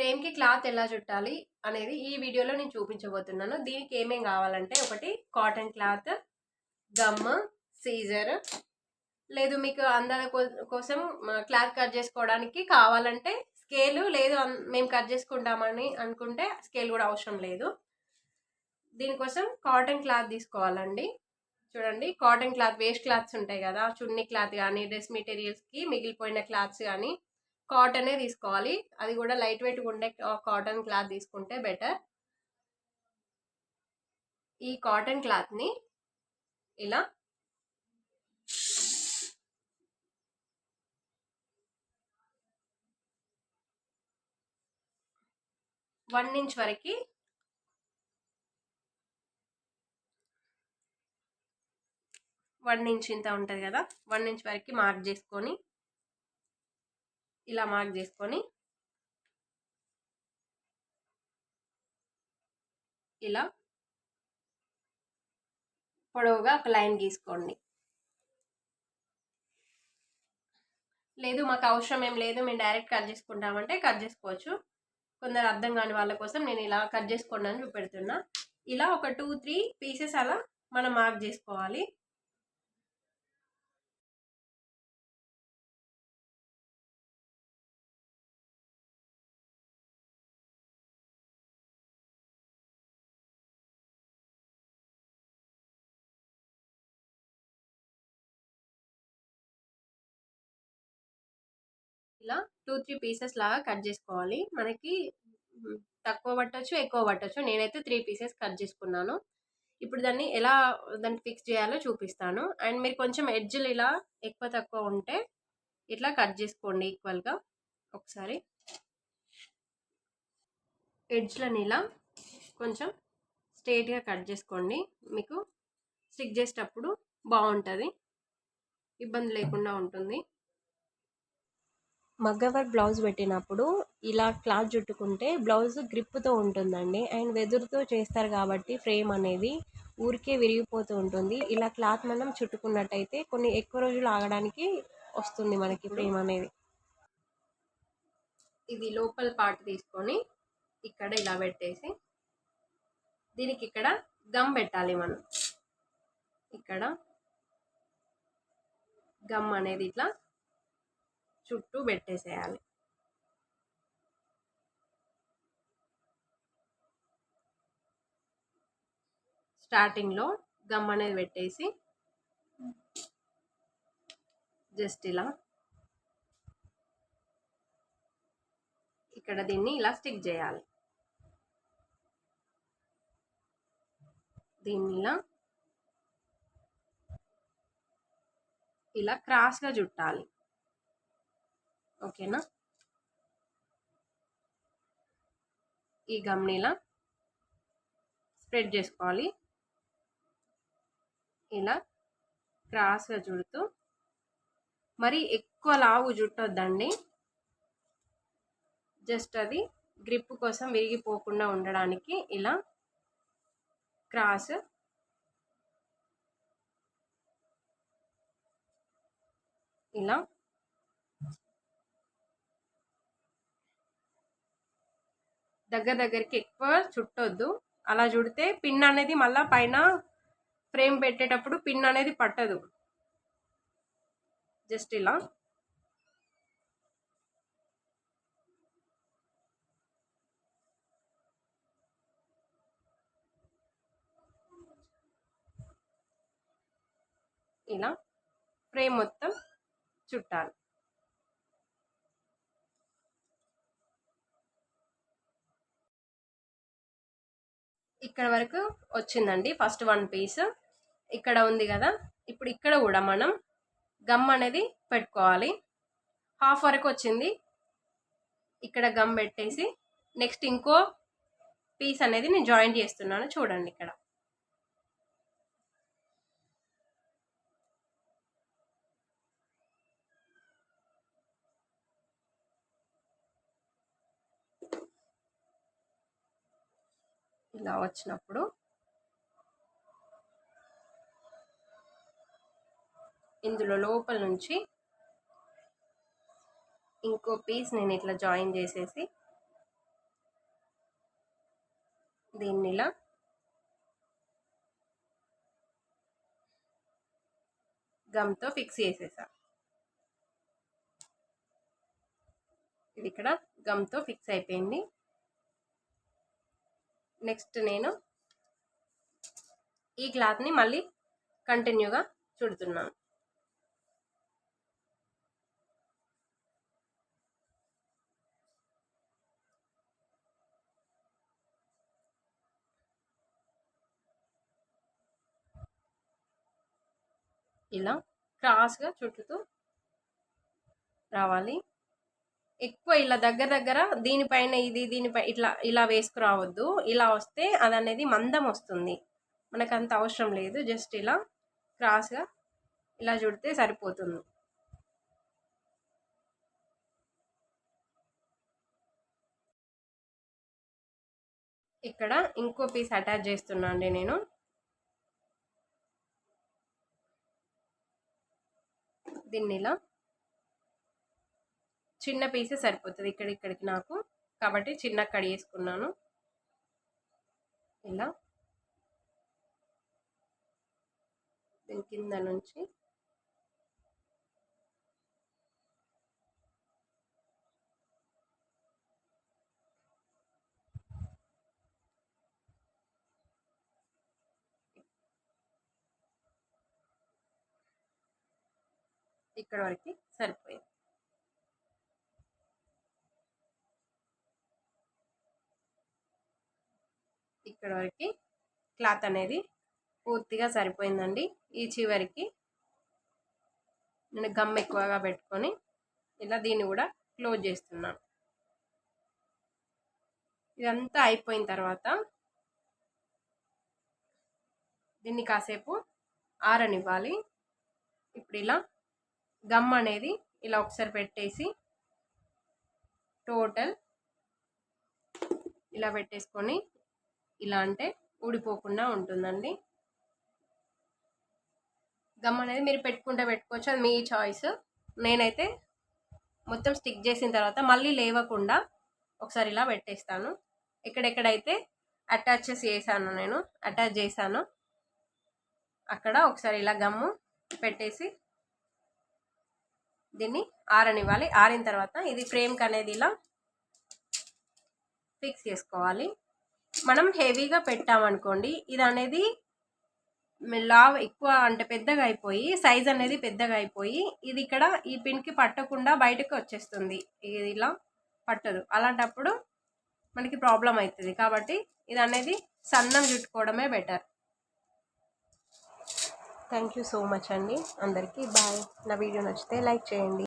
ఫ్రేమ్‌కి cloth ఎలా చుట్టాలి అనేది ఈ వీడియోలో నేను చూపించబోతున్నాను. దీనికి ఏమేం కావాలంటే ఒకటి కాటన్ క్లాత్, గమ్, సీజర్, లేదు మీకు అందాల కోసం క్లాత్ కట్ చేసుకోవడానికి కావాలంటే స్కేలు, లేదు మేము కట్ చేసుకుంటామని అనుకుంటే స్కేల్ కూడా అవసరం లేదు. దీనికోసం కాటన్ క్లాత్ తీసుకోవాలండి. చూడండి, కాటన్ క్లాత్, వేస్ట్ క్లాత్స్ ఉంటాయి కదా, చున్నీ క్లాత్ కానీ, డ్రెస్ మెటీరియల్స్కి మిగిలిపోయిన క్లాత్స్ కానీ కాటనే తీసుకోవాలి. అది కూడా లైట్ వెయిట్గా ఉండే కాటన్ క్లాత్ తీసుకుంటే బెటర్. ఈ కాటన్ క్లాత్ని ఇలా వన్ ఇంచ్ వరకు ఇంత ఉంటుంది కదా, 1 ఇంచ్ వరకు మార్క్ చేసుకొని ఇలా మార్క్ చేసుకొని ఇలా పొడవుగా ఒక లైన్ గీసుకోండి. లేదు మాకు అవసరం ఏం లేదు, మేము డైరెక్ట్ కట్ చేసుకుంటామంటే కట్ చేసుకోవచ్చు. కొందరు అర్థం కాని వాళ్ళ కోసం నేను ఇలా కట్ చేసుకోండి అని చూపెడుతున్నా. ఇలా ఒక 2-3 పీసెస్ అలా మనం మార్క్ చేసుకోవాలి. ఇలా 2-3 పీసెస్ లాగా కట్ చేసుకోవాలి. మనకి తక్కువ పట్టొచ్చు, ఎక్కువ పట్టొచ్చు. నేనైతే 3 పీసెస్ కట్ చేసుకున్నాను. ఇప్పుడు దాన్ని ఫిక్స్ చేయాలో చూపిస్తాను. అండ్ మీరు కొంచెం ఎడ్జ్లు ఇలా ఎక్కువ తక్కువ ఉంటే ఇట్లా కట్ చేసుకోండి ఈక్వల్గా. ఒకసారి ఎడ్జ్లను ఇలా కొంచెం స్ట్రైట్గా కట్ చేసుకోండి. మీకు స్టిక్ చేసేటప్పుడు బాగుంటుంది, ఇబ్బంది లేకుండా ఉంటుంది. మగ్గ వర్క్ బ్లౌజ్ పెట్టినప్పుడు ఇలా క్లాత్ చుట్టుకుంటే బ్లౌజ్ గ్రిప్తో ఉంటుందండి. అండ్ వెదురుతో చేస్తారు కాబట్టి ఫ్రేమ్ అనేది ఊరికే విరిగిపోతూ ఉంటుంది. ఇలా క్లాత్ మనం చుట్టుకున్నట్టయితే కొన్ని ఎక్కువ రోజులు ఆగడానికి వస్తుంది మనకి ఫ్రేమ్ అనేది. ఇది లోపల పార్ట్ తీసుకొని ఇక్కడ ఇలా పెట్టేసి దీనికి ఇక్కడ గమ్ పెట్టాలి. మనం ఇక్కడ గమ్ అనేది ఇట్లా చుట్టూ పెట్టేసేయాలి. స్టార్టింగ్లో గమ్ అనేది పెట్టేసి జస్ట్ ఇలా ఇక్కడ దీన్ని ఇలా స్టిక్ చేయాలి. దీన్ని ఇలా క్రాస్గా చుట్టాలి. ఓకేనా? ఈ గమ్ని ఇలా స్ప్రెడ్ చేసుకోవాలి. ఇలా క్రాస్గా చుడుతూ, మరి ఎక్కువ లావు చుట్టొద్దండి. జస్ట్ అది గ్రిప్ కోసం విరిగిపోకుండా ఉండడానికి ఇలా క్రాస్ ఇలా దగ్గరికి ఎక్కువ చుట్టొద్దు. అలా చుడితే పిన్ అనేది మళ్ళీ పైన ఫ్రేమ్ పెట్టేటప్పుడు పిన్ అనేది పట్టదు. జస్ట్ ఇలా ఇలా ఫ్రేమ్ మొత్తం చుట్టాలి. ఇక్కడ వరకు వచ్చిందండి ఫస్ట్ 1 పీస్. ఇక్కడ ఉంది కదా, ఇప్పుడు ఇక్కడ కూడా మనం గమ్ అనేది పెట్టుకోవాలి. హాఫ్ వరకు వచ్చింది. ఇక్కడ గమ్ పెట్టేసి నెక్స్ట్ ఇంకో పీస్ అనేది నేను జాయింట్ చేస్తున్నాను. చూడండి, ఇక్కడ ఇలా వచ్చినప్పుడు ఇందులో లోపల నుంచి ఇంకో పీస్ నేను ఇట్లా జాయిన్ చేసేసి దీన్ని ఇలా గమ్తో ఫిక్స్ చేసేసా. ఇది ఇక్కడ గమ్తో ఫిక్స్ అయిపోయింది. నెక్స్ట్ నేను ఈ క్లాత్ని మళ్ళీ కంటిన్యూగా చుడుతున్నాను. ఇలా క్రాస్గా చుట్టుతూ రావాలి. ఎక్కువ ఇలా దగ్గర దీనిపైన దీనిపై ఇలా వేసుకురావద్దు. ఇలా వస్తే అది అనేది మందం వస్తుంది. మనకు అంత అవసరం లేదు. జస్ట్ ఇలా క్రాస్గా ఇలా చుడితే సరిపోతుంది. ఇక్కడ ఇంకో పీస్ అటాచ్ చేస్తున్నా అండి నేను. దీన్ని ఇలా చిన్న పీసే సరిపోతుంది ఇక్కడికి నాకు, కాబట్టి చిన్న కడి వేసుకున్నాను. ఇలా దీని కింద నుంచి ఇక్కడ వరకు సరిపోయింది. ఇక్కడ వరకు క్లాత్ అనేది పూర్తిగా సరిపోయిందండి. ఈ చివరికి నేను గమ్ ఎక్కువగా పెట్టుకొని ఇలా దీన్ని కూడా క్లోజ్ చేస్తున్నాను. ఇదంతా అయిపోయిన తర్వాత దీన్ని కాసేపు ఆరనివ్వాలి. ఇప్పుడు ఇలా గమ్ అనేది ఇలా ఒకసారి పెట్టేసి టోటల్ ఇలా పెట్టేసుకొని ఇలా అంటే ఊడిపోకుండా ఉంటుందండి. గమ్ అనేది మీరు పెట్టుకుంటే పెట్టుకోవచ్చు, అది మీ చాయిస్. నేనైతే మొత్తం స్టిక్ చేసిన తర్వాత మళ్ళీ లేవకుండా ఒకసారి ఇలా పెట్టేస్తాను. ఎక్కడెక్కడైతే అటాచ్ చేశాను అక్కడ ఒకసారి ఇలా గమ్ము పెట్టేసి దీన్ని ఆరనివ్వాలి. ఆరిన తర్వాత ఇది ఫ్రేమ్కి అనేది ఇలా ఫిక్స్ చేసుకోవాలి. మనం హెవీగా పెట్టామనుకోండి, ఇది అనేది లావ్ ఎక్కువ అంటే పెద్దగా అయిపోయి సైజ్ అనేది పెద్దగా అయిపోయి ఇది ఇక్కడ ఈ పిన్కి పట్టకుండా బయటకు వచ్చేస్తుంది. ఇది ఇలా పట్టదు. అలాంటప్పుడు మనకి ప్రాబ్లం అవుతుంది. కాబట్టి ఇది అనేది సన్నం చుట్టుకోవడమే better. Thank you so much అండి. అందరికీ బాయ్. నా వీడియో నచ్చితే లైక్ చేయండి.